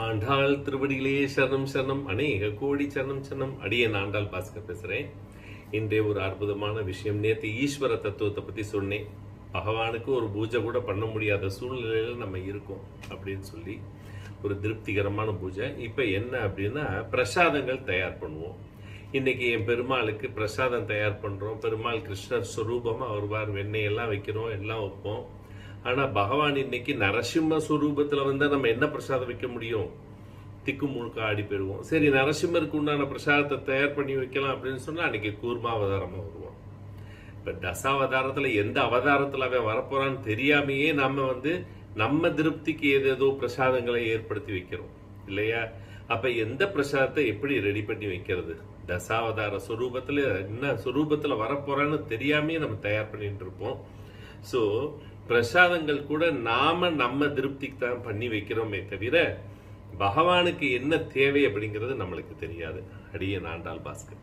ஆண்டாள் திருவடிகளே சரணம் சரணம், அநேக கோடி சரணம் சரணம். அடியேன் ஆண்டாள் பாஸ்கர் பேசுகிறேன். இன்றைய ஒரு அற்புதமான விஷயம். நேற்று ஈஸ்வர தத்துவத்தை பற்றி சொன்னேன். பகவானுக்கு ஒரு பூஜை கூட பண்ண முடியாத சூழ்நிலையில் நம்ம இருக்கோம் அப்படின்னு சொல்லி ஒரு திருப்திகரமான பூஜை. இப்போ என்ன அப்படின்னா, பிரசாதங்கள் தயார் பண்ணுவோம். இன்னைக்கு என் பெருமாளுக்கு பிரசாதம் தயார் பண்ணுறோம். பெருமாள் கிருஷ்ணர் ஸ்வரூபமாக வருவார், வெண்ணெயெல்லாம் வைக்கிறோம், எல்லாம் வைப்போம். ஆனால் பகவான் இன்னைக்கு நரசிம்ம ஸ்வரூபத்தில் வந்தால் நம்ம என்ன பிரசாதம் வைக்க முடியும்? திக்கு முழுக்க ஆடி போயிடுவோம். சரி, நரசிம்மருக்கு உண்டான பிரசாதத்தை தயார் பண்ணி வைக்கலாம் அப்படின்னு சொன்னால் அன்னைக்கு கூர்மா அவதாரமாக வருவோம். இப்போ தசாவதாரத்தில் எந்த அவதாரத்தில் அவன் வரப்போறான்னு தெரியாமையே நம்ம திருப்திக்கு ஏதேதோ பிரசாதங்களை ஏற்படுத்தி வைக்கிறோம் இல்லையா? அப்போ எந்த பிரசாதத்தை எப்படி ரெடி பண்ணி வைக்கிறது? தசாவதார ஸ்வரூபத்தில் என்ன ஸ்வரூபத்தில் வரப்போறான்னு தெரியாமையே நம்ம தயார் பண்ணிட்டு இருப்போம். ஸோ பிரசாதங்கள் கூட நம்ம திருப்திக்கு தான் பண்ணி வைக்கிறோமே தவிர பகவானுக்கு என்ன தேவை அப்படிங்கிறது நம்மளுக்கு தெரியாது. அடியேன் ஆண்டாள் பாஸ்கர்.